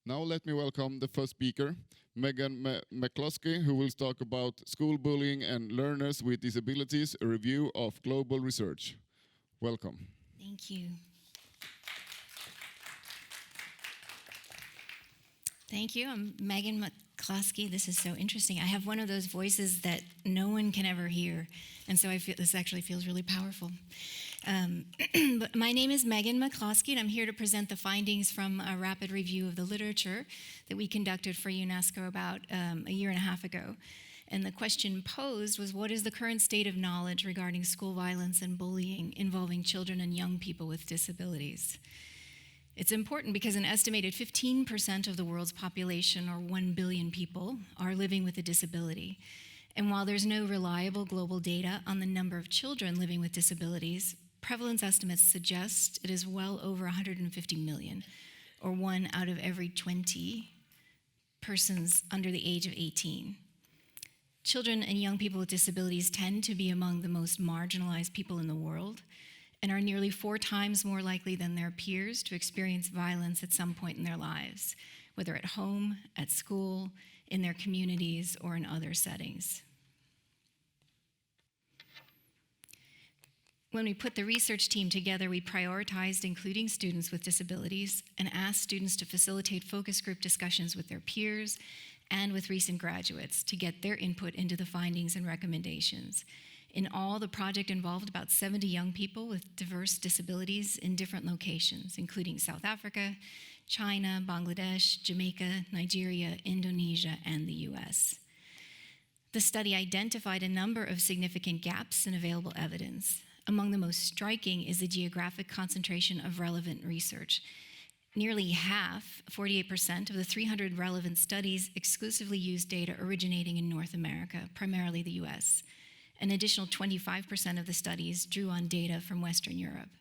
Now let me welcome the first speaker, Megan McCloskey, who will talk about school bullying and learners with disabilities, a review of global research. Welcome. Thank you. Thank you. I'm Megan McCloskey. This is so interesting. I have one of those voices that no one can ever hear, and so I feel this actually feels really powerful. But my name is Megan McCloskey, and I'm here to present the findings from a rapid review of the literature that we conducted for UNESCO about a year and a half ago. And the question posed was, what is the current state of knowledge regarding school violence and bullying involving children and young people with disabilities? It's important because an estimated 15% of the world's population, or 1 billion people, are living with a disability. And while there's no reliable global data on the number of children living with disabilities, prevalence estimates suggest it is well over 150 million, or 1 out of every 20 persons under the age of 18. Children and young people with disabilities tend to be among the most marginalized people in the world, and are nearly 4 times more likely than their peers to experience violence at some point in their lives, whether at home, at school, in their communities, or in other settings. When we put the research team together, we prioritized including students with disabilities and asked students to facilitate focus group discussions with their peers and with recent graduates to get their input into the findings and recommendations. In all, the project involved about 70 young people with diverse disabilities in different locations, including South Africa, China, Bangladesh, Jamaica, Nigeria, Indonesia, and the US. The study identified a number of significant gaps in available evidence. Among the most striking is the geographic concentration of relevant research. Nearly half, 48% of the 300 relevant studies exclusively used data originating in North America, primarily the US. An additional 25% of the studies drew on data from Western Europe.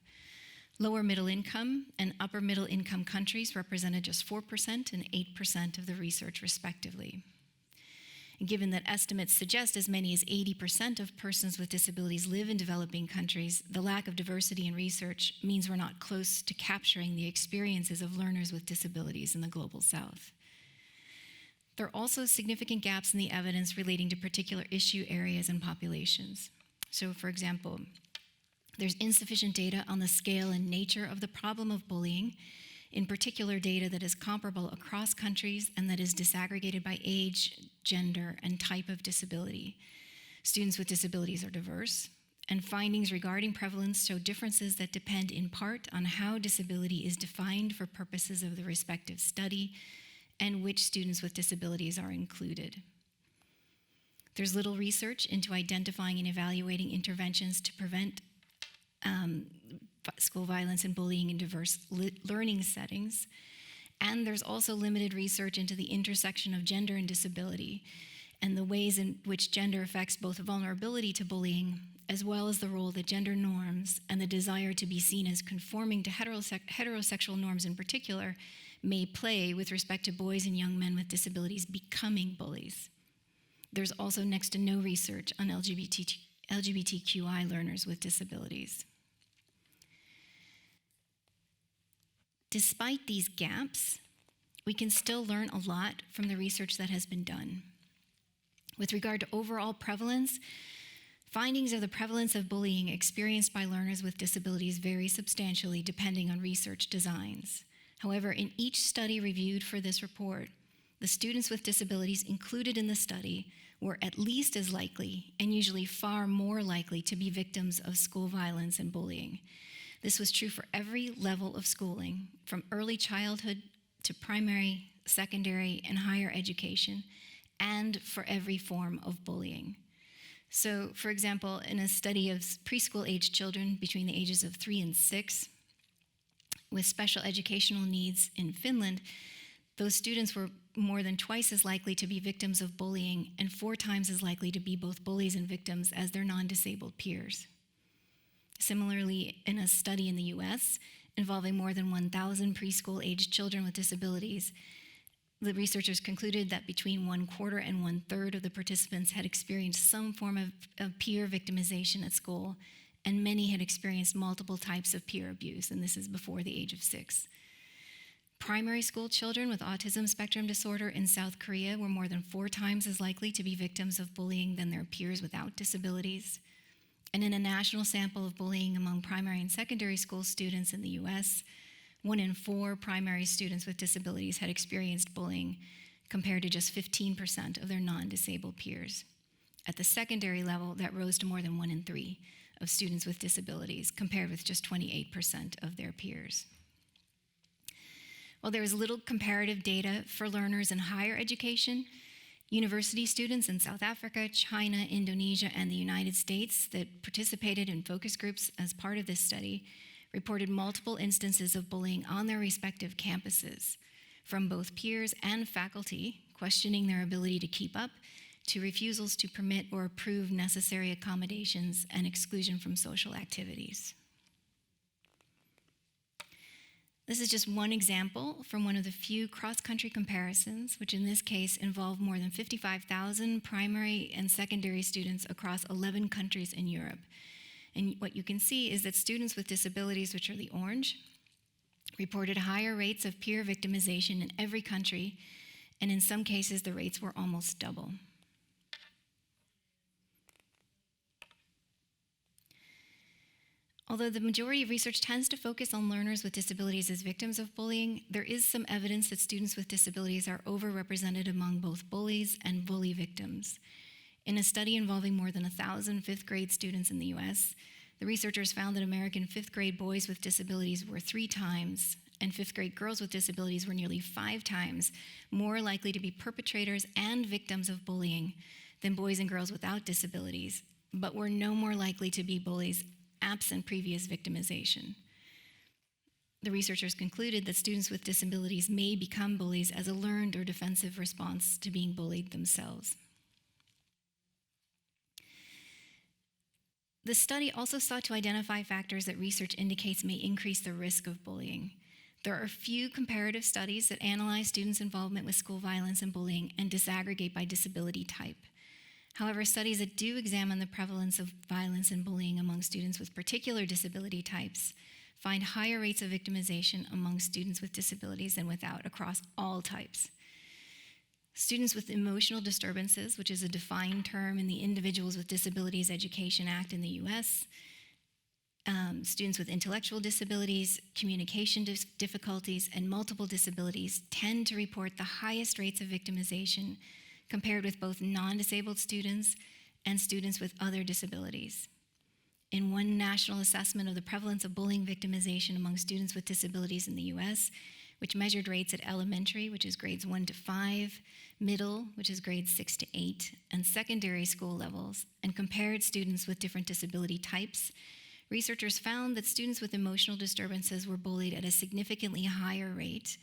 Lower middle income and upper middle income countries represented just 4% and 8% of the research respectively. And given that estimates suggest as many as 80% of persons with disabilities live in developing countries, the lack of diversity in research means we're not close to capturing the experiences of learners with disabilities in the global South. There are also significant gaps in the evidence relating to particular issue areas and populations. So, for example, there's insufficient data on the scale and nature of the problem of bullying, in particular data that is comparable across countries and that is disaggregated by age, gender, and type of disability. Students with disabilities are diverse, and findings regarding prevalence show differences that depend in part on how disability is defined for purposes of the respective study, and which students with disabilities are included. There's little research into identifying and evaluating interventions to prevent school violence and bullying in diverse learning settings. And there's also limited research into the intersection of gender and disability and the ways in which gender affects both vulnerability to bullying as well as the role that gender norms and the desire to be seen as conforming to heterosexual norms in particular may play with respect to boys and young men with disabilities becoming bullies. There's also next to no research on LGBTQI learners with disabilities. Despite these gaps, we can still learn a lot from the research that has been done. With regard to overall prevalence, findings of the prevalence of bullying experienced by learners with disabilities vary substantially depending on research designs. However, in each study reviewed for this report, the students with disabilities included in the study were at least as likely, and usually far more likely, to be victims of school violence and bullying. This was true for every level of schooling, from early childhood to primary, secondary, and higher education, and for every form of bullying. So, for example, in a study of preschool-aged children between the ages of 3 and 6, with special educational needs in Finland, those students were more than twice as likely to be victims of bullying and 4 times as likely to be both bullies and victims as their non-disabled peers. Similarly, in a study in the US involving more than 1,000 preschool-aged children with disabilities, the researchers concluded that between 1/4 and 1/3 of the participants had experienced some form of peer victimization at school, and many had experienced multiple types of peer abuse, and this is before the age of 6. Primary school children with autism spectrum disorder in South Korea were more than 4 times as likely to be victims of bullying than their peers without disabilities. And in a national sample of bullying among primary and secondary school students in the US, 1 in 4 primary students with disabilities had experienced bullying, compared to just 15% of their non-disabled peers. At the secondary level, that rose to more than 1 in 3 of students with disabilities, compared with just 28% of their peers. While there is little comparative data for learners in higher education, university students in South Africa, China, Indonesia, and the United States that participated in focus groups as part of this study reported multiple instances of bullying on their respective campuses, from both peers and faculty questioning their ability to keep up, to refusals to permit or approve necessary accommodations and exclusion from social activities. This is just one example from one of the few cross-country comparisons, which in this case involve more than 55,000 primary and secondary students across 11 countries in Europe. And what you can see is that students with disabilities, which are the orange, reported higher rates of peer victimization in every country, and in some cases the rates were almost double. Although the majority of research tends to focus on learners with disabilities as victims of bullying, there is some evidence that students with disabilities are overrepresented among both bullies and bully victims. In a study involving more than 1,000 fifth grade students in the US, the researchers found that American fifth grade boys with disabilities were 3 times, and fifth grade girls with disabilities were nearly 5 times more likely to be perpetrators and victims of bullying than boys and girls without disabilities, but were no more likely to be bullies absent previous victimization. The researchers concluded that students with disabilities may become bullies as a learned or defensive response to being bullied themselves. The study also sought to identify factors that research indicates may increase the risk of bullying. There are few comparative studies that analyze students' involvement with school violence and bullying and disaggregate by disability type. However, studies that do examine the prevalence of violence and bullying among students with particular disability types find higher rates of victimization among students with disabilities than without across all types. Students with emotional disturbances, which is a defined term in the Individuals with Disabilities Education Act in the US, students with intellectual disabilities, communication difficulties, and multiple disabilities tend to report the highest rates of victimization compared with both non-disabled students and students with other disabilities. In one national assessment of the prevalence of bullying victimization among students with disabilities in the US, which measured rates at elementary, which is grades 1 to 5, middle, which is grades 6 to 8, and secondary school levels, and compared students with different disability types, researchers found that students with emotional disturbances were bullied at a significantly higher rate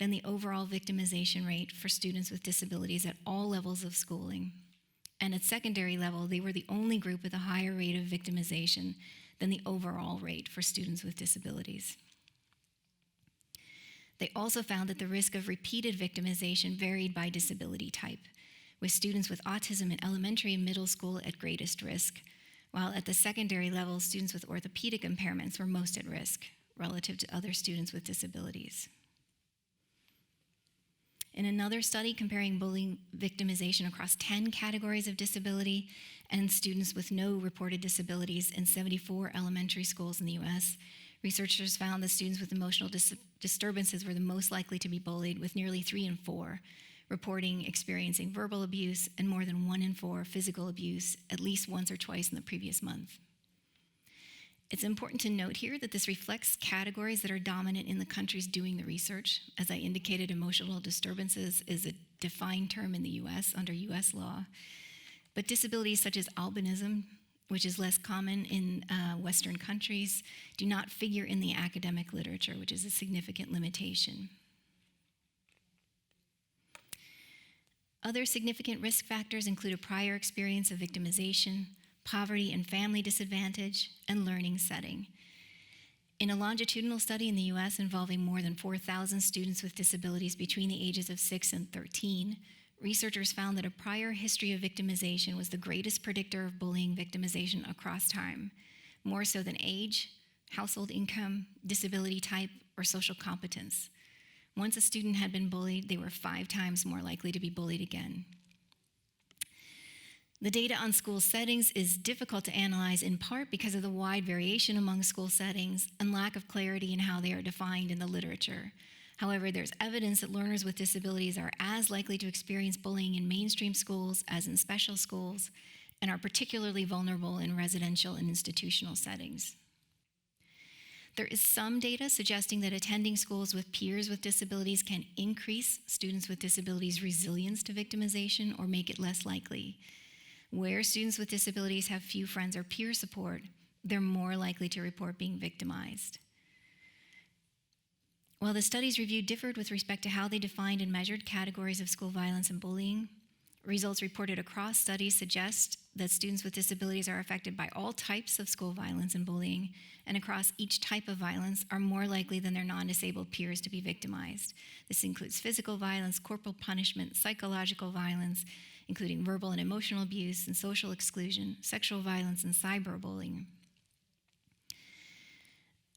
than the overall victimization rate for students with disabilities at all levels of schooling. And at secondary level, they were the only group with a higher rate of victimization than the overall rate for students with disabilities. They also found that the risk of repeated victimization varied by disability type, with students with autism in elementary and middle school at greatest risk, while at the secondary level, students with orthopedic impairments were most at risk relative to other students with disabilities. In another study comparing bullying victimization across 10 categories of disability and students with no reported disabilities in 74 elementary schools in the US, researchers found that students with emotional disturbances were the most likely to be bullied, with nearly 3 in 4 reporting experiencing verbal abuse and more than 1 in 4 physical abuse at least once or twice in the previous month. It's important to note here that this reflects categories that are dominant in the countries doing the research. As I indicated, emotional disturbances is a defined term in the US under US law. But disabilities such as albinism, which is less common in Western countries, do not figure in the academic literature, which is a significant limitation. Other significant risk factors include a prior experience of victimization, poverty and family disadvantage, and learning setting. In a longitudinal study in the US involving more than 4,000 students with disabilities between the ages of 6 and 13, researchers found that a prior history of victimization was the greatest predictor of bullying victimization across time, more so than age, household income, disability type, or social competence, Once a student had been bullied, they were 5 times more likely to be bullied again. The data on school settings is difficult to analyze in part because of the wide variation among school settings and lack of clarity in how they are defined in the literature. However, there's evidence that learners with disabilities are as likely to experience bullying in mainstream schools as in special schools, and are particularly vulnerable in residential and institutional settings. There is some data suggesting that attending schools with peers with disabilities can increase students with disabilities' resilience to victimization or make it less likely. Where students with disabilities have few friends or peer support, they're more likely to report being victimized. While the studies reviewed differed with respect to how they defined and measured categories of school violence and bullying, results reported across studies suggest that students with disabilities are affected by all types of school violence and bullying, and across each type of violence are more likely than their non-disabled peers to be victimized. This includes physical violence, corporal punishment, psychological violence, including verbal and emotional abuse and social exclusion, sexual violence, and cyberbullying.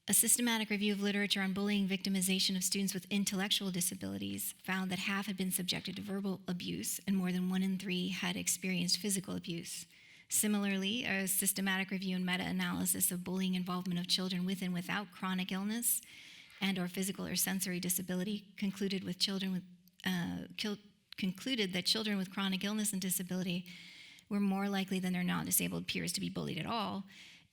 A systematic review of literature on bullying victimization of students with intellectual disabilities found that half had been subjected to verbal abuse and more than 1 in 3 had experienced physical abuse. Similarly, a systematic review and meta-analysis of bullying involvement of children with and without chronic illness and or physical or sensory disability concluded that children with chronic illness and disability were more likely than their non-disabled peers to be bullied at all,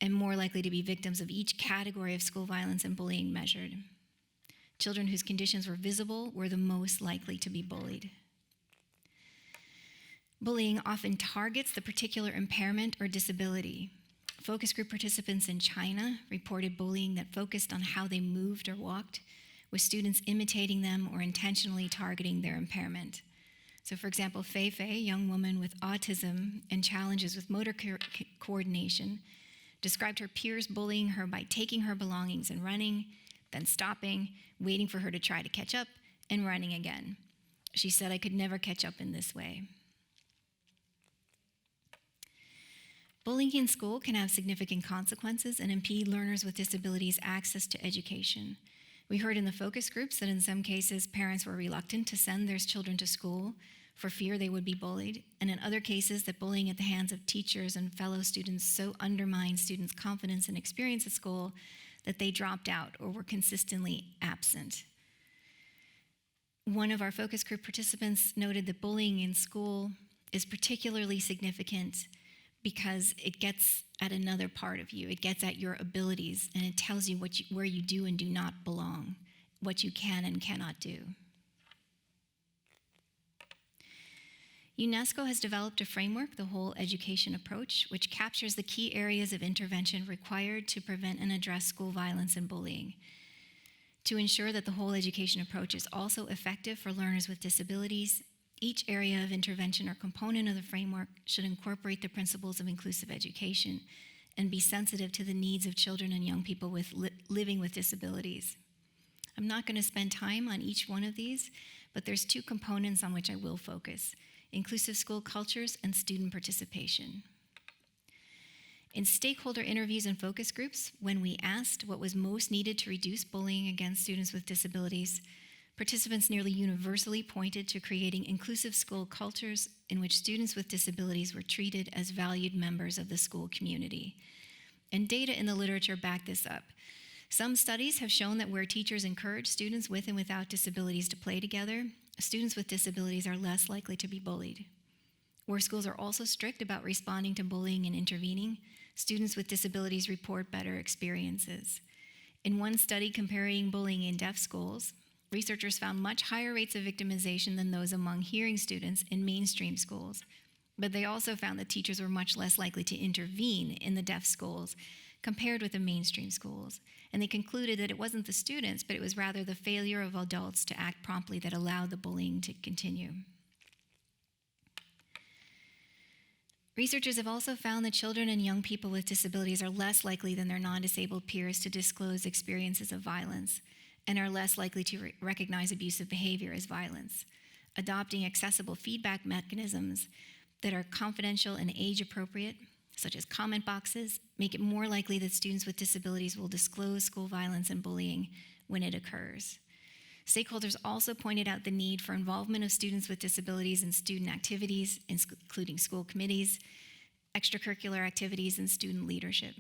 and more likely to be victims of each category of school violence and bullying measured. Children whose conditions were visible were the most likely to be bullied. Bullying often targets the particular impairment or disability. Focus group participants in China reported bullying that focused on how they moved or walked, with students imitating them or intentionally targeting their impairment. So for example, Fei Fei, a young woman with autism and challenges with motor coordination, described her peers bullying her by taking her belongings and running, then stopping, waiting for her to try to catch up, and running again. She said, "I could never catch up in this way." Bullying in school can have significant consequences and impede learners with disabilities' access to education. We heard in the focus groups that in some cases, parents were reluctant to send their children to school for fear they would be bullied, and in other cases that bullying at the hands of teachers and fellow students so undermined students' confidence and experience at school that they dropped out or were consistently absent. One of our focus group participants noted that bullying in school is particularly significant because it gets at another part of you. It gets at your abilities, and it tells you, where you do and do not belong, what you can and cannot do. UNESCO has developed a framework, the Whole Education Approach, which captures the key areas of intervention required to prevent and address school violence and bullying. To ensure that the whole education approach is also effective for learners with disabilities, each area of intervention or component of the framework should incorporate the principles of inclusive education and be sensitive to the needs of children and young people living with disabilities. I'm not going to spend time on each one of these, but there's 2 components on which I will focus: inclusive school cultures and student participation. In stakeholder interviews and focus groups, when we asked what was most needed to reduce bullying against students with disabilities, participants nearly universally pointed to creating inclusive school cultures in which students with disabilities were treated as valued members of the school community. And data in the literature back this up. Some studies have shown that where teachers encourage students with and without disabilities to play together, students with disabilities are less likely to be bullied. Where schools are also strict about responding to bullying and intervening, students with disabilities report better experiences. In one study comparing bullying in deaf schools, researchers found much higher rates of victimization than those among hearing students in mainstream schools. But they also found that teachers were much less likely to intervene in the deaf schools compared with the mainstream schools. And they concluded that it wasn't the students, but it was rather the failure of adults to act promptly that allowed the bullying to continue. Researchers have also found that children and young people with disabilities are less likely than their non-disabled peers to disclose experiences of violence and are less likely to recognize abusive behavior as violence. Adopting accessible feedback mechanisms that are confidential and age-appropriate, such as comment boxes, make it more likely that students with disabilities will disclose school violence and bullying when it occurs. Stakeholders also pointed out the need for involvement of students with disabilities in student activities, including school committees, extracurricular activities, and student leadership.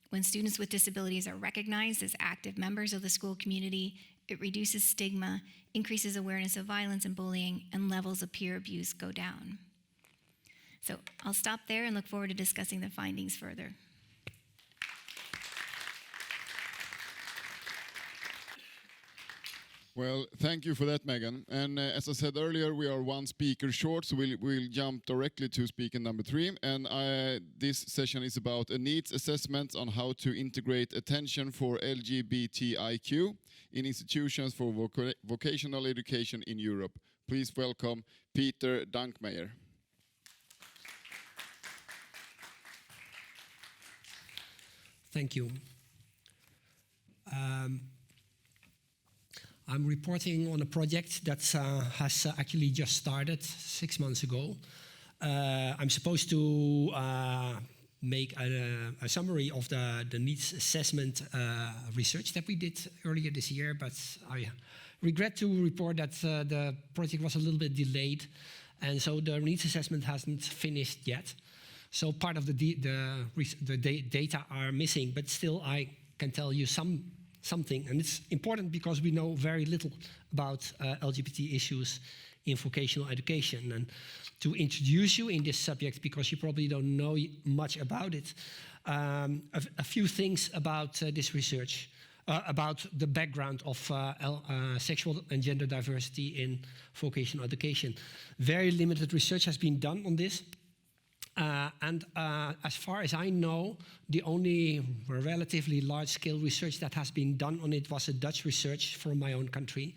When students with disabilities are recognized as active members of the school community, it reduces stigma, increases awareness of violence and bullying, and levels of peer abuse go down. So I'll stop there and look forward to discussing the findings further. Well, thank you for that, Megan. And as I said earlier, we are one speaker short, so we'll jump directly to speaker number 3. And this session is about a needs assessment on how to integrate attention for LGBTIQ in institutions for vocational education in Europe. Please welcome Peter Dankmeijer. Thank you. I'm reporting on a project that has actually just started 6 months ago. I'm supposed to make a summary of the needs assessment research that we did earlier this year, but I regret to report that the project was a little bit delayed, and so the needs assessment hasn't finished yet. So part of the data are missing, but still I can tell you something, and it's important because we know very little about LGBT issues in vocational education. And to introduce you in this subject, because you probably don't know much about it, a few things about this research, about the background of sexual and gender diversity in vocational education. Very limited research has been done on this. And as far as I know, the only relatively large-scale research that has been done on it was a Dutch research from my own country,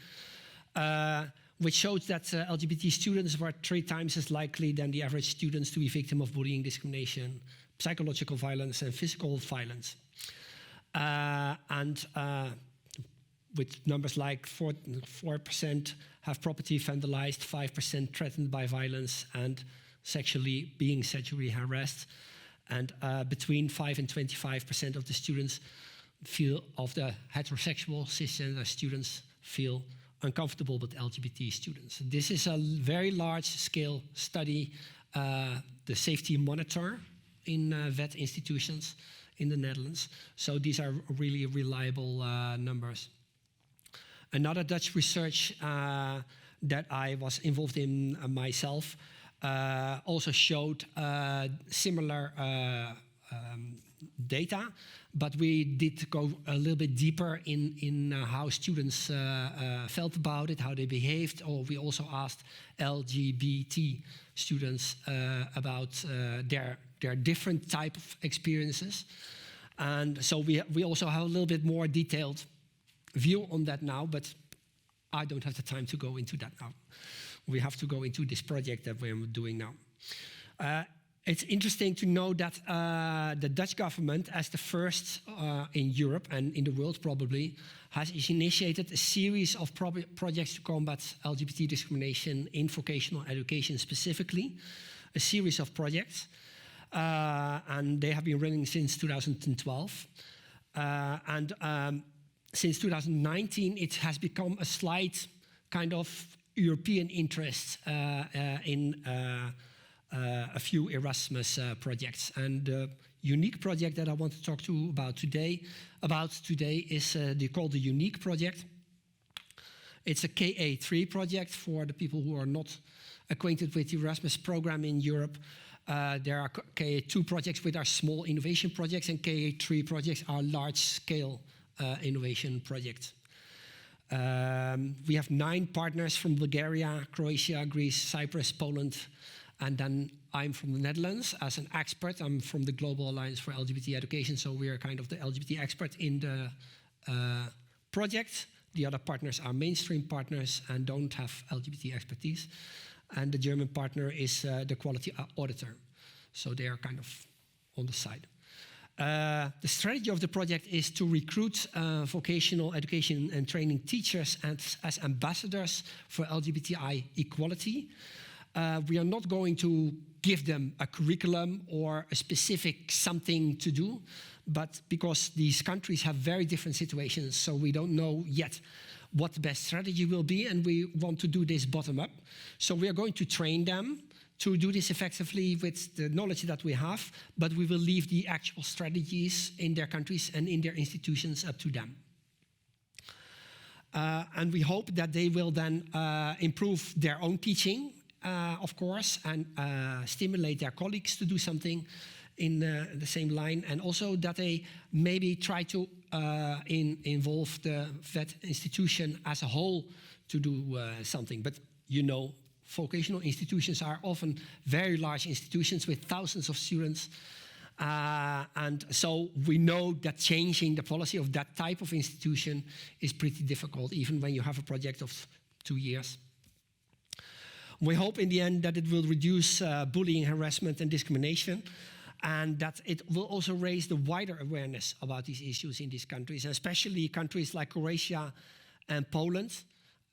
which showed that LGBT students were 3 times as likely than the average students to be victim of bullying, discrimination, psychological violence, and physical violence. With numbers like 4% have property vandalized, 5% threatened by violence, and being sexually harassed, and between 5 and 25% of the students of the heterosexual cisgender students feel uncomfortable with LGBT students. This is a very large-scale study, the Safety Monitor in vet institutions in the Netherlands. So these are really reliable numbers. Another Dutch research that I was involved in myself also showed similar data, but we did go a little bit deeper in how students felt about it, how they behaved, or we also asked LGBT students about their different type of experiences. And so we also have a little bit more detailed view on that now, but I don't have the time to go into that now. We have to go into this project that we're doing now. It's interesting to know that the Dutch government, as the first in Europe and in the world probably, has initiated a series of projects to combat LGBT discrimination in vocational education specifically, a series of projects, and they have been running since 2012. Since 2019, it has become a slight kind of European interest in a few Erasmus projects. And the unique project that I want to talk to you about today is called the Unique project. It's a KA3 project for the people who are not acquainted with the Erasmus program in Europe. There are KA2 projects which are small innovation projects, and KA3 projects are large-scale innovation projects. We have 9 partners from Bulgaria, Croatia, Greece, Cyprus, Poland, and then I'm from the Netherlands as an expert. I'm from the Global Alliance for LGBT Education, so we are kind of the LGBT expert in the project. The other partners are mainstream partners and don't have LGBT expertise. And the German partner is the quality auditor. So they are kind of on the side. The strategy of the project is to recruit vocational education and training teachers as ambassadors for LGBTI equality. We are not going to give them a curriculum or a specific something to do, but because these countries have very different situations, so we don't know yet what the best strategy will be, and we want to do this bottom up. So we are going to train them to do this effectively with the knowledge that we have, but we will leave the actual strategies in their countries and in their institutions up to them. And we hope that they will then improve their own teaching, of course, and stimulate their colleagues to do something in the same line, and also that they maybe try to involve the VET institution as a whole to do something. But you know, vocational institutions are often very large institutions with thousands of students. And so we know that changing the policy of that type of institution is pretty difficult, even when you have a project of 2 years. We hope in the end that it will reduce bullying, harassment, and discrimination, and that it will also raise the wider awareness about these issues in these countries, especially countries like Croatia and Poland,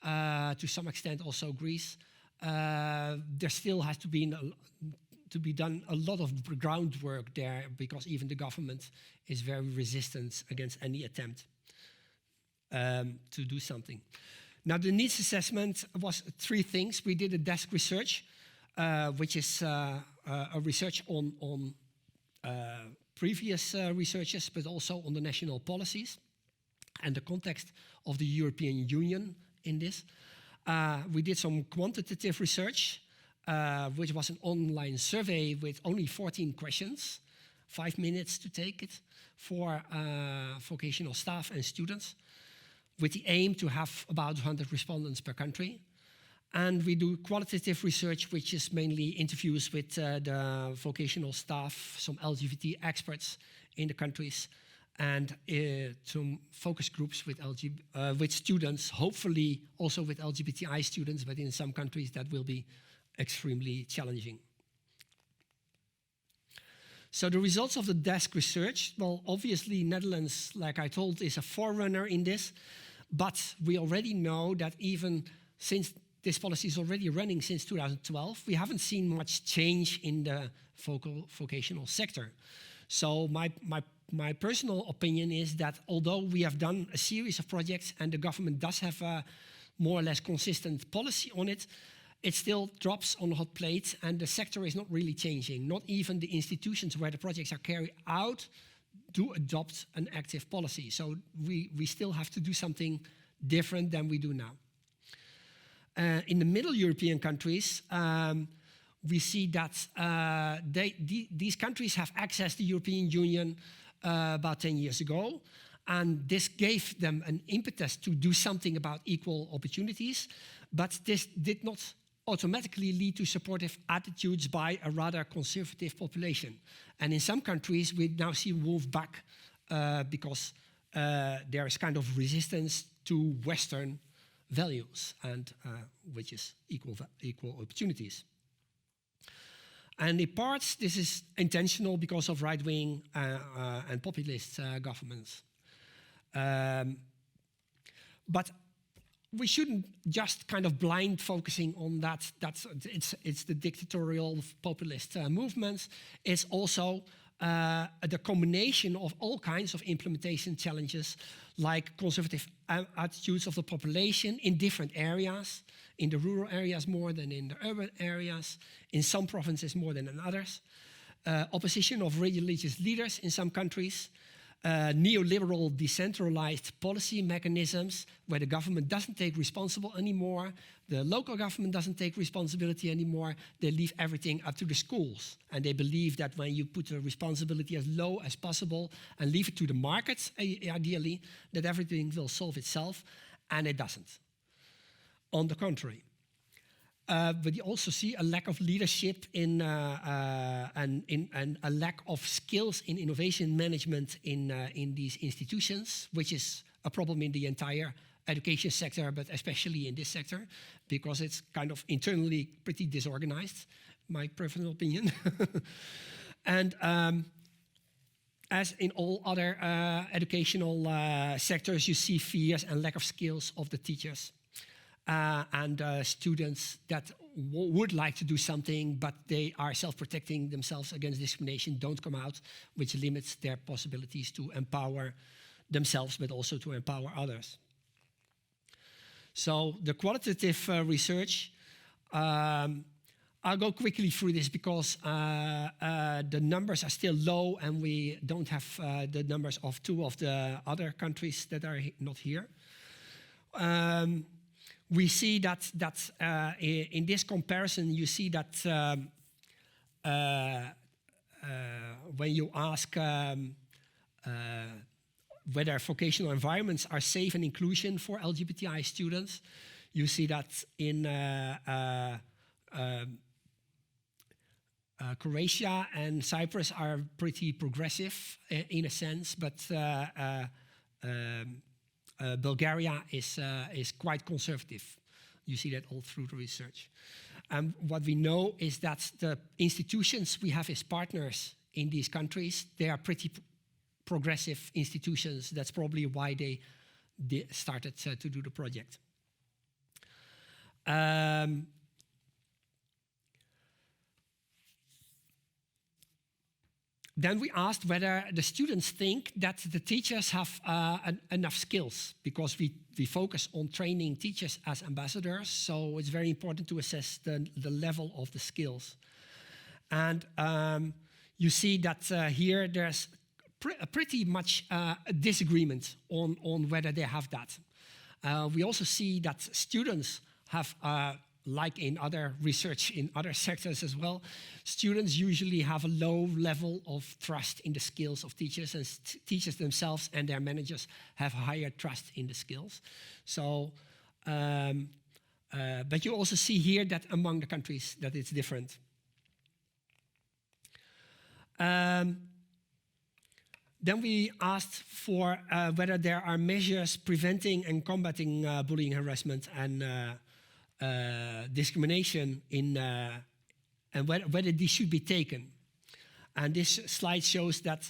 to some extent also Greece. There still has to be done a lot of groundwork there, because even the government is very resistant against any attempt to do something. Now, the needs assessment was 3 things. We did a desk research, which is a research on previous researches, but also on the national policies and the context of the European Union in this. We did some quantitative research, which was an online survey with only 14 questions, 5 minutes to take it, for vocational staff and students, with the aim to have about 100 respondents per country. And we do qualitative research, which is mainly interviews with the vocational staff, some LGBT experts in the countries, and some focus groups with students, hopefully also with LGBTI students, but in some countries that will be extremely challenging. So the results of the desk research, well, obviously Netherlands, like I told, is a forerunner in this, but we already know that even since this policy is already running since 2012, we haven't seen much change in the vocational sector. So my personal opinion is that although we have done a series of projects and the government does have a more or less consistent policy on it, it still drops on a hot plate and the sector is not really changing. Not even the institutions where the projects are carried out do adopt an active policy. So we still have to do something different than we do now. In the Middle European countries, we see that these countries have accessed the European Union about 10 years ago, and this gave them an impetus to do something about equal opportunities, but this did not automatically lead to supportive attitudes by a rather conservative population. And in some countries, we now see a move back because there is kind of resistance to Western values, and which is equal opportunities. And in parts, this is intentional because of right-wing and populist governments. But we shouldn't just kind of blind focusing on that. It's the dictatorial populist movements. It's also the combination of all kinds of implementation challenges, like conservative attitudes of the population in different areas, in the rural areas more than in the urban areas, in some provinces more than in others, opposition of religious leaders in some countries, neoliberal decentralized policy mechanisms where the government doesn't take responsibility anymore, the local government doesn't take responsibility anymore, they leave everything up to the schools. And they believe that when you put the responsibility as low as possible and leave it to the markets, ideally, that everything will solve itself, and it doesn't. On the contrary. But you also see a lack of leadership and a lack of skills in innovation management in these institutions, which is a problem in the entire education sector, but especially in this sector, because it's kind of internally pretty disorganized, my personal opinion. And as in all other educational sectors, you see fears and lack of skills of the teachers. And students that would like to do something, but they are self-protecting themselves against discrimination, don't come out, which limits their possibilities to empower themselves, but also to empower others. So the qualitative research, I'll go quickly through this because the numbers are still low and we don't have the numbers of 2 of the other countries that are not here. We see that in this comparison, you see that when you ask whether vocational environments are safe and inclusion for LGBTI students, you see that in Croatia and Cyprus are pretty progressive in a sense, but Bulgaria is quite conservative. You see that all through the research. What we know is that the institutions we have as partners in these countries, they are pretty progressive institutions. That's probably why they started to do the project. Then we asked whether the students think that the teachers have enough skills, because we focus on training teachers as ambassadors, so it's very important to assess the level of the skills. And you see that here there's pretty much a disagreement on whether they have that. We also see that students have like in other research in other sectors as well, students usually have a low level of trust in the skills of teachers, and teachers themselves and their managers have higher trust in the skills. So, but you also see here that among the countries that it's different. Then we asked for whether there are measures preventing and combating bullying, harassment, and discrimination in, and whether these should be taken. And this slide shows that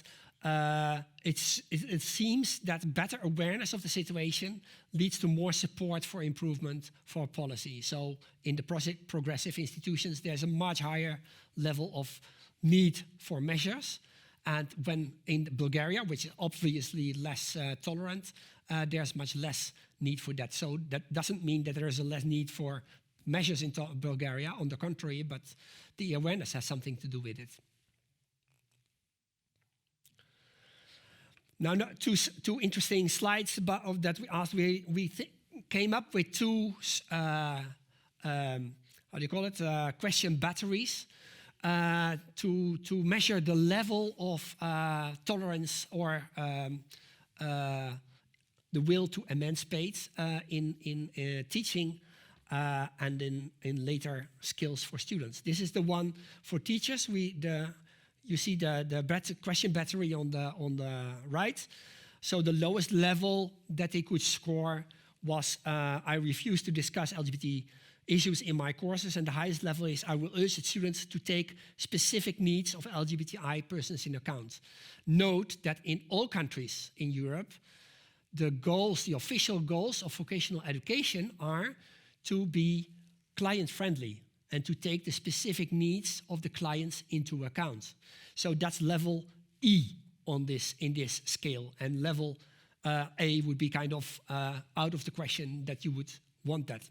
it seems that better awareness of the situation leads to more support for improvement for policy. So in the progressive institutions, there's a much higher level of need for measures. And when in Bulgaria, which is obviously less tolerant, there's much less need for that. So that doesn't mean that there is a less need for measures in Bulgaria, on the contrary, but the awareness has something to do with it. Now, two interesting slides that we asked. We came up with 2, how do you call it, question batteries to measure the level of tolerance or the will to emancipate in teaching and in later skills for students. This is the one for teachers. You see the question battery on the right. So the lowest level that they could score was I refuse to discuss LGBT issues in my courses, and the highest level is I will urge students to take specific needs of LGBTI persons in account. Note that in all countries in Europe, the official goals of vocational education are to be client-friendly and to take the specific needs of the clients into account. So that's level E in this scale, and level A would be kind of out of the question that you would want that.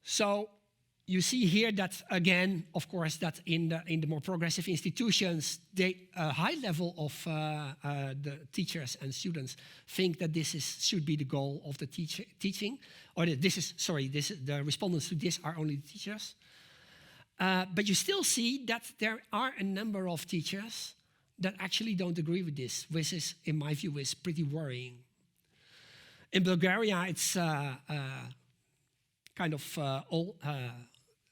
So you see here that, again, of course, that in the more progressive institutions, a high level of the teachers and students think that should be the goal of the teaching, or the respondents to this are only the teachers. But you still see that there are a number of teachers that actually don't agree with this, which is, in my view, is pretty worrying. In Bulgaria, it's kind of all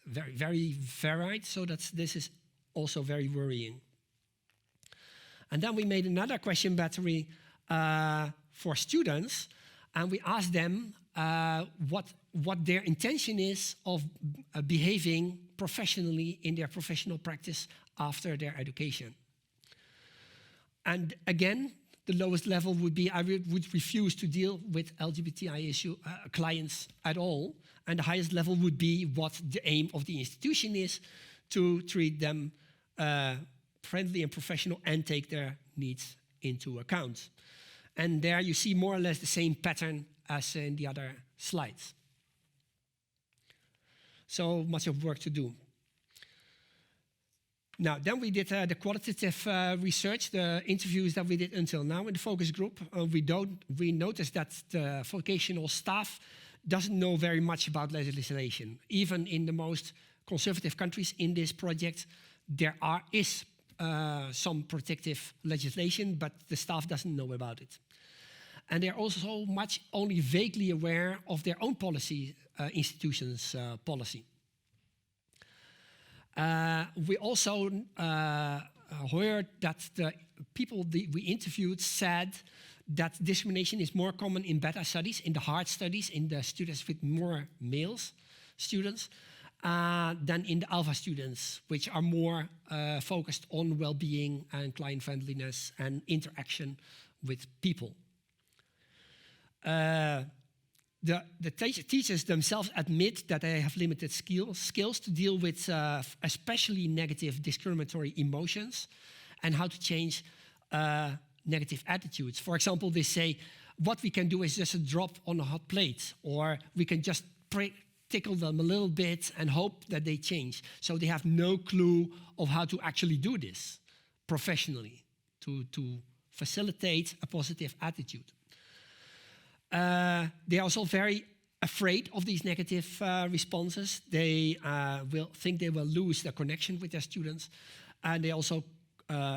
very, very varied, so this is also very worrying. And then we made another question battery for students, and we asked them what their intention is of behaving professionally in their professional practice after their education. And again, the lowest level would be I would refuse to deal with LGBTI clients at all. And the highest level would be what the aim of the institution is, to treat them friendly and professional and take their needs into account. And there you see more or less the same pattern as in the other slides. So much of work to do. Now, then we did the qualitative research, the interviews that we did until now in the focus group. We noticed that the vocational staff doesn't know very much about legislation. Even in the most conservative countries in this project, there is some protective legislation, but the staff doesn't know about it. And they're also much only vaguely aware of their own policy, institutions' policy. We also heard that the people we interviewed said that discrimination is more common in beta studies, in the hard studies, in the students with more males students, than in the alpha students, which are more focused on well-being and client friendliness and interaction with people. The teachers themselves admit that they have limited skills to deal with especially negative discriminatory emotions and how to change negative attitudes. For example, they say, what we can do is just a drop on a hot plate, or we can just tickle them a little bit and hope that they change. So they have no clue of how to actually do this professionally to facilitate a positive attitude. They are also very afraid of these negative responses. They will think they will lose their connection with their students. And they also,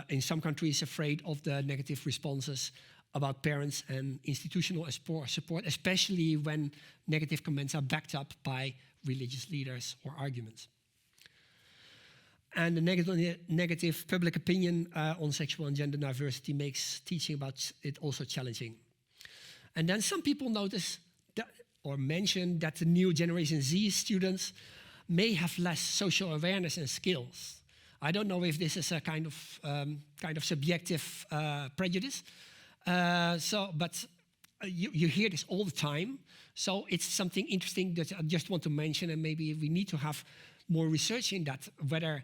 in some countries, afraid of the negative responses about parents and institutional support, especially when negative comments are backed up by religious leaders or arguments. And the negative public opinion on sexual and gender diversity makes teaching about it also challenging. And then some people notice that, or mention that the new Generation Z students may have less social awareness and skills. I don't know if this is a kind of subjective prejudice. But you hear this all the time. So it's something interesting that I just want to mention, and maybe we need to have more research in that, whether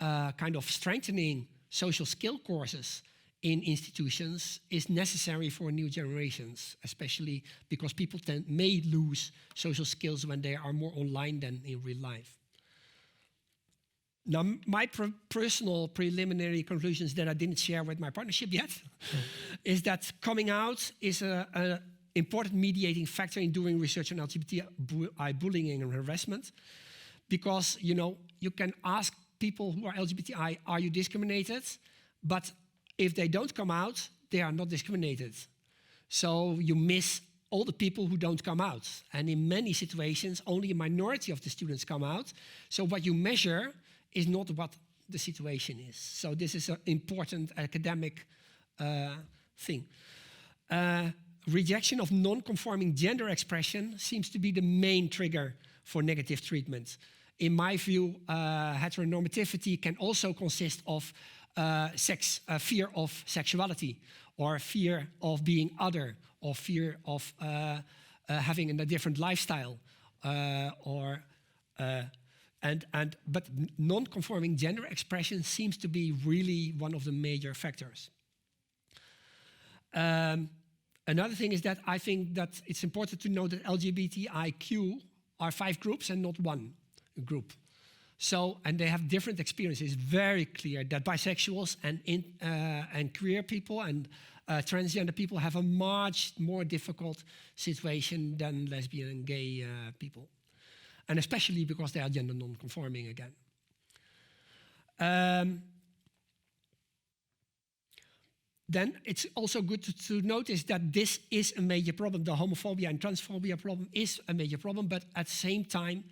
kind of strengthening social skill courses in institutions is necessary for new generations, especially because people may lose social skills when they are more online than in real life. Now, my personal preliminary conclusions that I didn't share with my partnership yet is that coming out is an important mediating factor in doing research on LGBTI bullying and harassment, because you can ask people who are LGBTI, are you discriminated? But if they don't come out, they are not discriminated. So you miss all the people who don't come out. And in many situations, only a minority of the students come out. So what you measure is not what the situation is. So this is an important academic thing. Rejection of non-conforming gender expression seems to be the main trigger for negative treatment. In my view, heteronormativity can also consist of fear of sexuality, or fear of being other, or fear of having a different lifestyle, but non-conforming gender expression seems to be really one of the major factors. Another thing is that I think that it's important to know that LGBTIQ are 5 groups and not one group. So, and they have different experiences. Very clear that bisexuals and queer people and transgender people have a much more difficult situation than lesbian and gay people. And especially because they are gender non-conforming again. Then it's also good to notice that this is a major problem. The homophobia and transphobia problem is a major problem, but at the same time,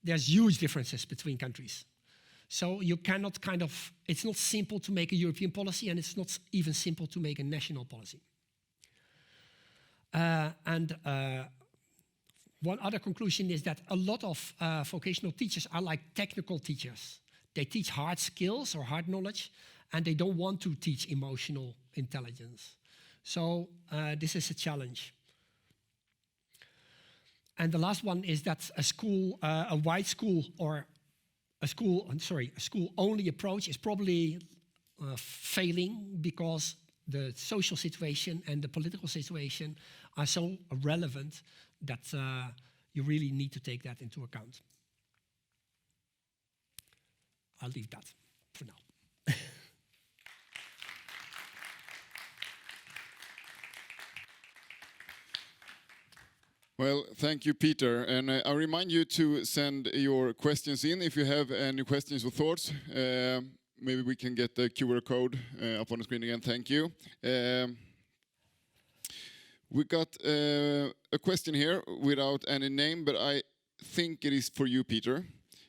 there's huge differences between countries. So you cannot it's not simple to make a European policy, and it's not even simple to make a national policy. One other conclusion is that a lot of vocational teachers are like technical teachers. They teach hard skills or hard knowledge, and they don't want to teach emotional intelligence. So this is a challenge. And the last one is that a white school or a school-only approach is probably failing, because the social situation and the political situation are so relevant that you really need to take that into account. I'll leave that for now. Well, thank you, Peter. And I remind you to send your questions in if you have any questions or thoughts. Maybe we can get the QR code up on the screen again. Thank you. We got a question here without any name, but I think it is for you, Peter.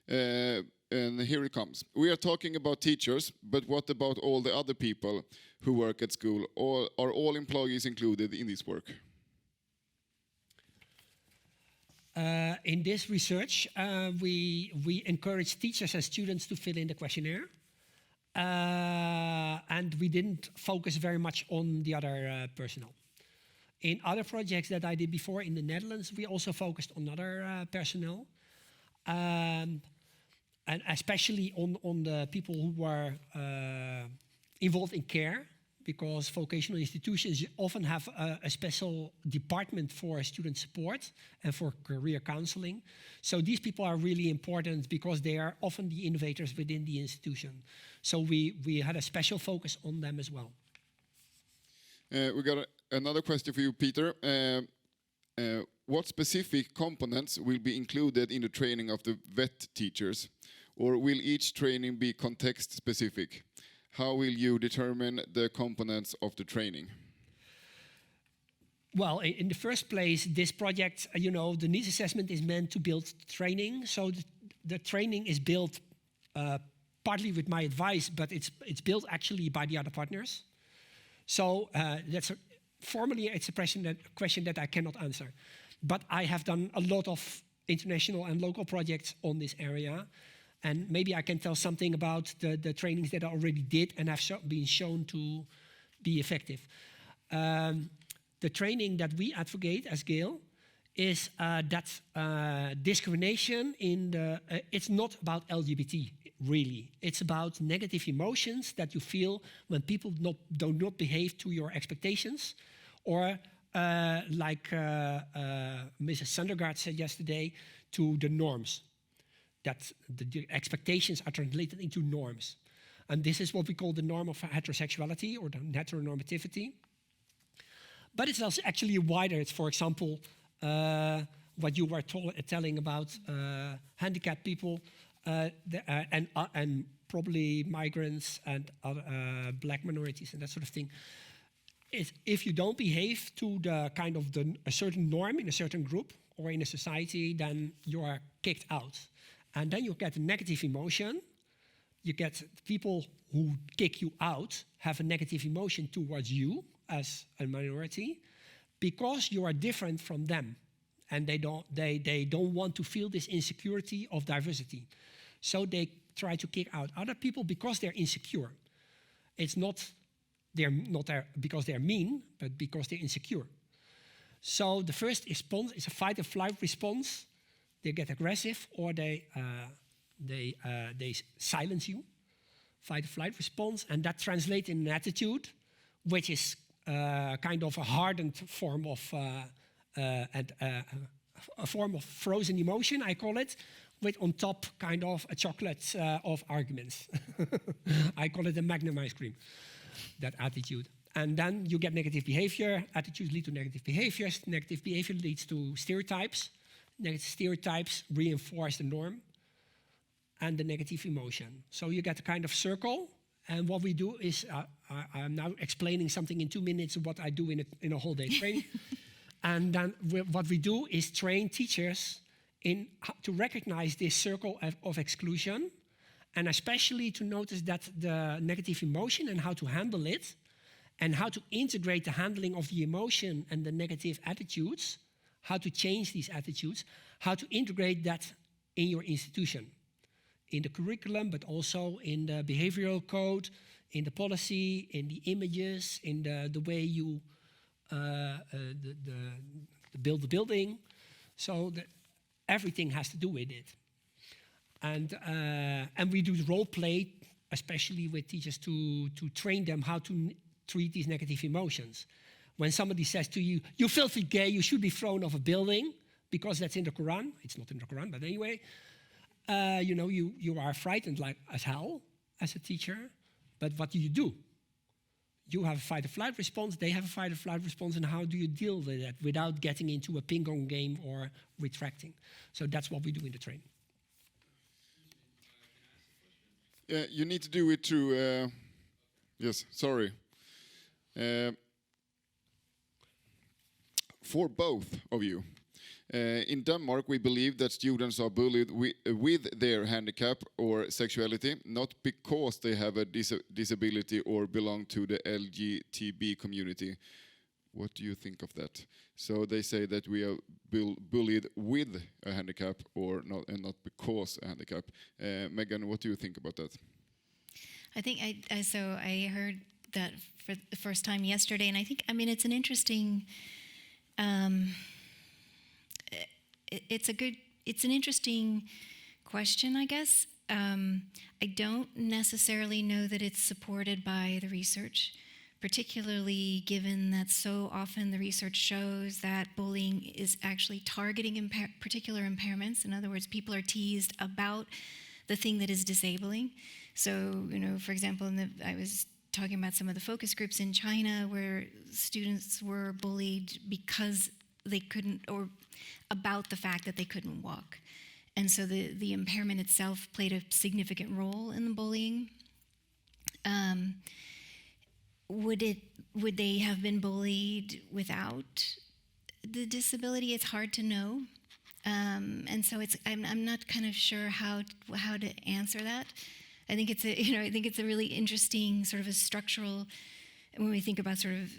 And here it comes. We are talking about teachers, but what about all the other people who work at school? Are all employees included in this work? In this research, we encourage teachers and students to fill in the questionnaire. And we didn't focus very much on the other personnel. In other projects that I did before in the Netherlands, we also focused on other personnel. And especially on the people who were involved in care, because vocational institutions often have a special department for student support and for career counseling. So these people are really important because they are often the innovators within the institution. So we had a special focus on them as well. We got another question for you, Peter. What specific components will be included in the training of the vet teachers? Or will each training be context specific? How will you determine the components of the training? Well, in the first place, this project, the needs assessment is meant to build training. So the training is built partly with my advice, but it's built actually by the other partners. So formally, it's a question that I cannot answer. But I have done a lot of international and local projects on this area. And maybe I can tell something about the trainings that I already did and have been shown to be effective. The training that we advocate as GALE is that discrimination it's not about LGBT, really. It's about negative emotions that you feel when people do not behave to your expectations, or like Mrs. Sundergaard said yesterday, to the norms. That the expectations are translated into norms. And this is what we call the norm of heterosexuality, or the heteronormativity. But it's also actually wider. It's, for example, what you were telling about handicapped people and probably migrants and other, black minorities and that sort of thing. If you don't behave to the kind of a certain norm in a certain group or in a society, then you are kicked out. And then you get a negative emotion. You get people who kick you out have a negative emotion towards you as a minority because you are different from them. And they don't want to feel this insecurity of diversity. So they try to kick out other people because they're insecure. They're not there because they're mean, but because they're insecure. So the first response is a fight or flight response. They get aggressive, or they silence you. Fight or flight response, and that translates in an attitude, which is kind of a hardened form of a form of frozen emotion, I call it, with on top kind of a chocolate of arguments. I call it a Magnum ice cream. That attitude. And then you get negative behavior. Attitudes lead to negative behaviors. Negative behavior leads to stereotypes. Negative stereotypes reinforce the norm and the negative emotion. So you get a kind of circle. And what we do is, I'm now explaining something in 2 minutes of what I do in a whole day training. And then what we do is train teachers to recognize this circle of exclusion, and especially to notice that the negative emotion and how to handle it, and how to integrate the handling of the emotion and the negative attitudes, how to change these attitudes, how to integrate that in your institution, in the curriculum, but also in the behavioral code, in the policy, in the images, in the way you build the building. So everything has to do with it. And we do role play, especially with teachers, to train them how to treat these negative emotions. When somebody says to you, "You filthy gay, you should be thrown off a building," because that's in the Quran. It's not in the Quran, but anyway, you are frightened like as hell as a teacher. But what do? You have a fight or flight response, they have a fight or flight response, and how do you deal with that without getting into a ping-pong game or retracting? So that's what we do in the training. You need to do it through, yes, sorry. For both of you. In Denmark, we believe that students are bullied with their handicap or sexuality, not because they have a disability or belong to the Lgbt community. What do you think of that? So they say that we are bullied with a handicap or not, and not because a handicap. Megan, what do you think about that? I think I heard that for the first time yesterday, and I think, it's an interesting. It's an interesting question, I guess. I don't necessarily know that it's supported by the research, particularly given that so often the research shows that bullying is actually targeting particular impairments. In other words, people are teased about the thing that is disabling. So, for example, I was talking about some of the focus groups in China where students were bullied because they couldn't, or about the fact that they couldn't walk. And so the impairment itself played a significant role in the bullying. Would they have been bullied without the disability? It's hard to know. And so I'm not kind of sure how to answer that. I think it's a really interesting sort of a structural, when we think about sort of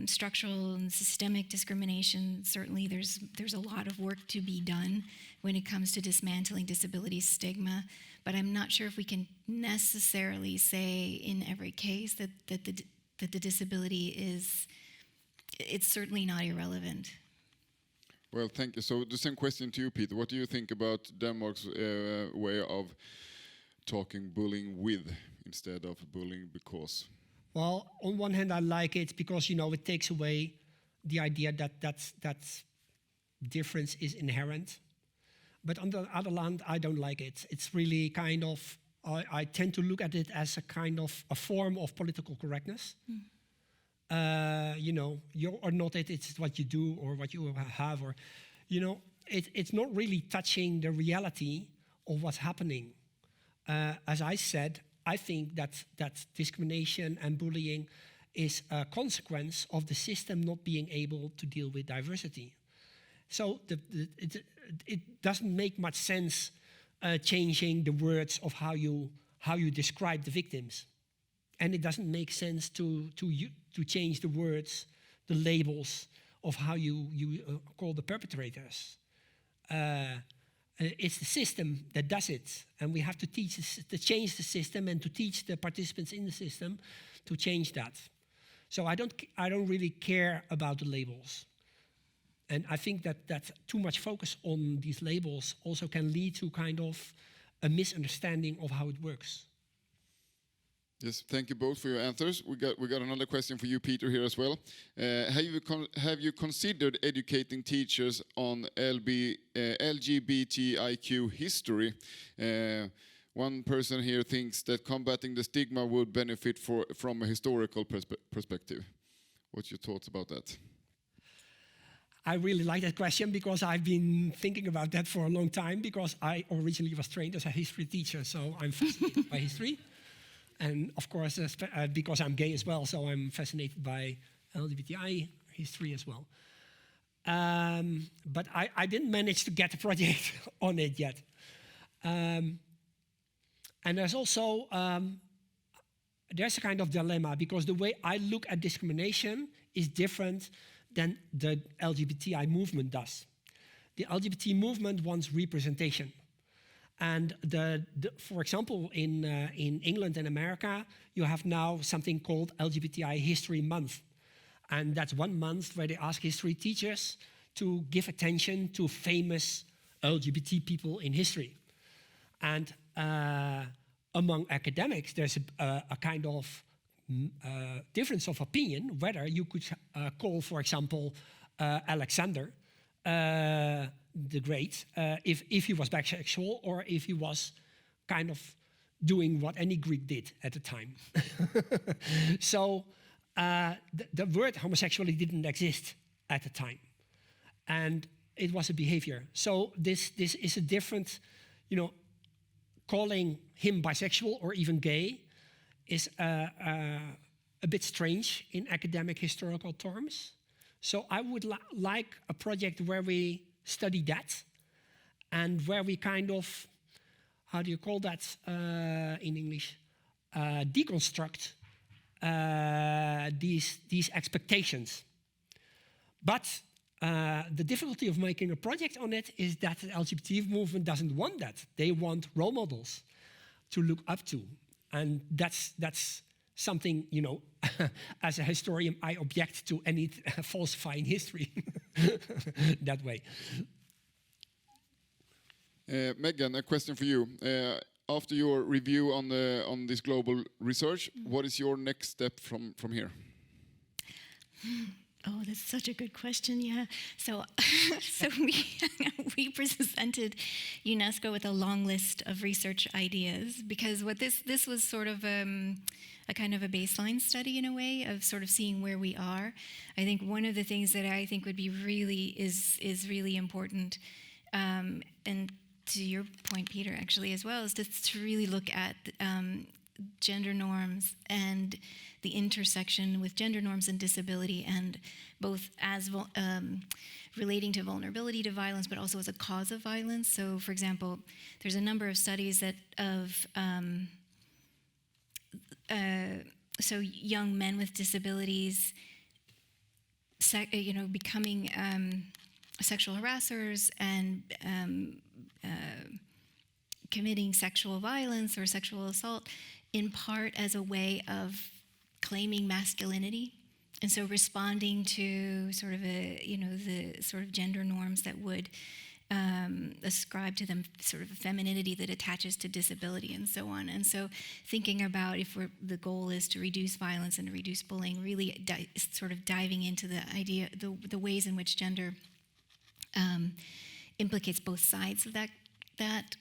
structural and systemic discrimination, certainly there's a lot of work to be done when it comes to dismantling disability stigma, but I'm not sure if we can necessarily say in every case that the disability it's certainly not irrelevant. Well, thank you. So the same question to you, Peter. What do you think about Denmark's way of talking bullying with instead of bullying because? Well, on one hand, I like it because, it takes away the idea that difference is inherent. But on the other hand, I don't like it. It's really kind of, I tend to look at it as a kind of a form of political correctness. You are not it, it's what you do or what you have, or, it's not really touching the reality of what's happening. As I said, I think that discrimination and bullying is a consequence of the system not being able to deal with diversity. So it doesn't make much sense changing the words of how you describe the victims, and it doesn't make sense to change the words, the labels of how you call the perpetrators. It's the system that does it, and we have to change the system and to teach the participants in the system to change that. So I don't really care about the labels, and I think that too much focus on these labels also can lead to kind of a misunderstanding of how it works. Yes, thank you both for your answers. We got another question for you, Peter, here as well. Have you considered educating teachers on LGBTIQ history? One person here thinks that combating the stigma would benefit from a historical perspective. What's your thoughts about that? I really like that question because I've been thinking about that for a long time, because I originally was trained as a history teacher, so I'm fascinated by history. And of course, because I'm gay as well, so I'm fascinated by LGBTI history as well. But I didn't manage to get a project on it yet. And there's also, there's a kind of dilemma, because the way I look at discrimination is different than the LGBTI movement does. The LGBT movement wants representation. And for example, in England and America, you have now something called LGBTI History Month. And that's 1 month where they ask history teachers to give attention to famous LGBT people in history. And among academics, there's a kind of difference of opinion whether you could call, for example, Alexander the Great if he was bisexual or if he was kind of doing what any Greek did at the time. So the word homosexuality didn't exist at the time, and it was a behavior. So this is a different, calling him bisexual or even gay is a bit strange in academic historical terms. So I would like a project where we study that and where we kind of, how do you call that in English? Deconstruct these expectations. But the difficulty of making a project on it is that the LGBT movement doesn't want that. They want role models to look up to. And that's something, as a historian, I object to any falsifying history that way. Megan, a question for you. After your review on this global research, what is your next step from here? Oh, that's such a good question. Yeah. So we presented UNESCO with a long list of research ideas because what this was sort of a kind of a baseline study in a way of sort of seeing where we are. I think one of the things that I think would be really really important, and to your point, Peter, actually as well, is to really look at gender norms and the intersection with gender norms and disability, and both as relating to vulnerability to violence, but also as a cause of violence. So, for example, there's a number of studies so young men with disabilities, becoming sexual harassers and committing sexual violence or sexual assault, in part as a way of claiming masculinity, and so responding to sort of the sort of gender norms that would ascribe to them sort of a femininity that attaches to disability and so on. And so thinking about if the goal is to reduce violence and to reduce bullying, really sort of diving into the idea, the ways in which gender implicates both sides of that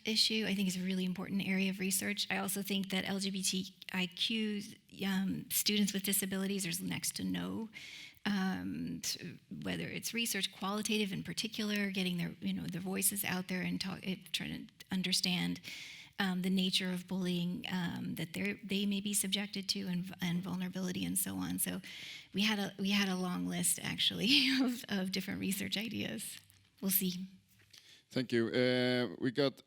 issue, I think is a really important area of research. I also think that LGBTIQ students with disabilities, there's next to no, whether it's research, qualitative in particular, getting their voices out there and trying to understand the nature of bullying that they may be subjected to, and vulnerability and so on. So we had a long list actually of different research ideas. We'll see. Thank you. We got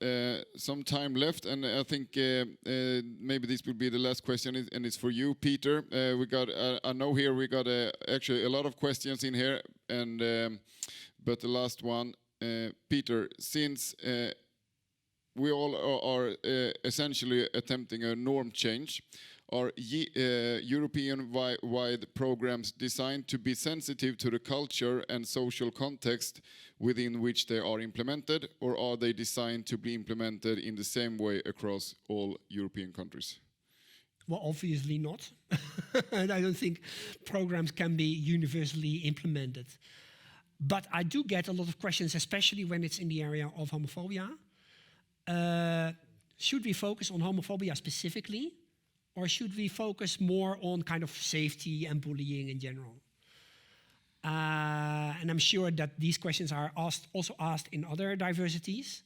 some time left, and I think maybe this will be the last question, and it's for you, Peter. I know here we got actually a lot of questions in here, and but the last one, Peter, since we all are essentially attempting a norm change, are European-wide programs designed to be sensitive to the culture and social context within which they are implemented, or are they designed to be implemented in the same way across all European countries? Well, obviously not. And I don't think programs can be universally implemented. But I do get a lot of questions, especially when it's in the area of homophobia. Should we focus on homophobia specifically? Or should we focus more on kind of safety and bullying in general? And I'm sure that these questions are also asked in other diversities,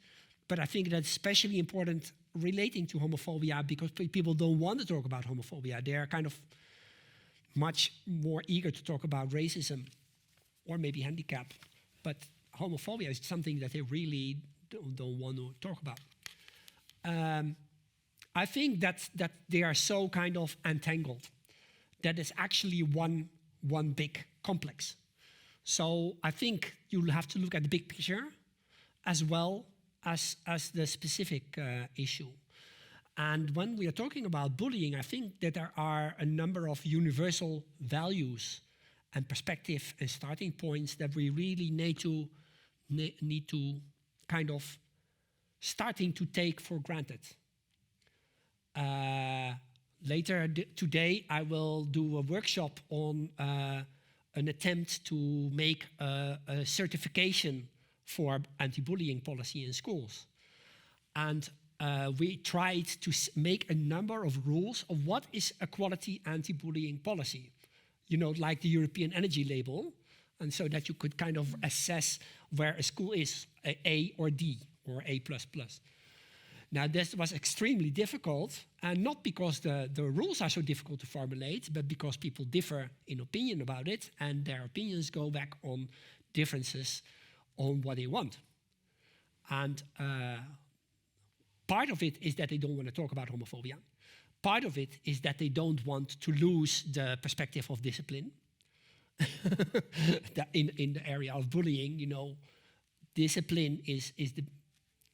but I think that's especially important relating to homophobia because people don't want to talk about homophobia. They're kind of much more eager to talk about racism or maybe handicap, but homophobia is something that they really don't want to talk about. I think that they are so kind of entangled that it's actually one big complex. So I think you'll have to look at the big picture as well as the specific issue. And when we are talking about bullying, I think that there are a number of universal values and perspective and starting points that we really need to kind of starting to take for granted. later today, I will do a workshop on an attempt to make a certification for anti-bullying policy in schools. And we tried to make a number of rules of what is a quality anti-bullying policy. You know, like the European Energy Label, and so that you could kind of assess where a school is, A or D, or A++. Now, this was extremely difficult, and not because the rules are so difficult to formulate, but because people differ in opinion about it, and their opinions go back on differences on what they want. And part of it is that they don't want to talk about homophobia. Part of it is that they don't want to lose the perspective of discipline. in the area of bullying, you know, discipline is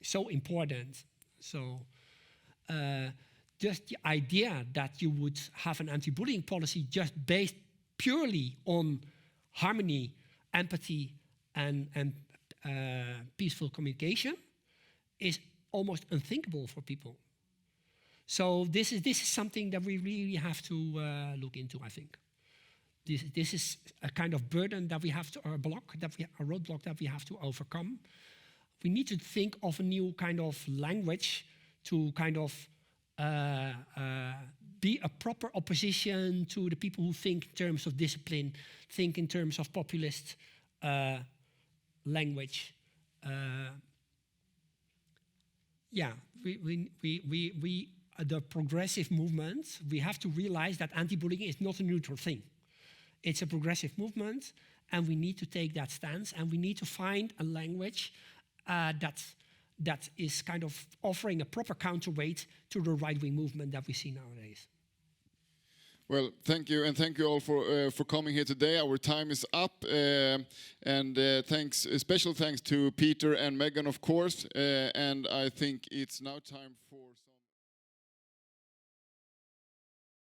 so important. So just the idea that you would have an anti-bullying policy just based purely on harmony, empathy, and peaceful communication is almost unthinkable for people. So this is something that we really have to look into, I think. This is a kind of burden that we have to, or a roadblock that we have to overcome. We need to think of a new kind of language to kind of be a proper opposition to the people who think in terms of discipline, think in terms of populist language. The progressive movement, we have to realize that anti-bullying is not a neutral thing. It's a progressive movement, and we need to take that stance, and we need to find a language that is kind of offering a proper counterweight to the right-wing movement that we see nowadays. Well, thank you, and thank you all for coming here today. Our time is up, and special thanks to Peter and Megan, of course. And I think it's now time for some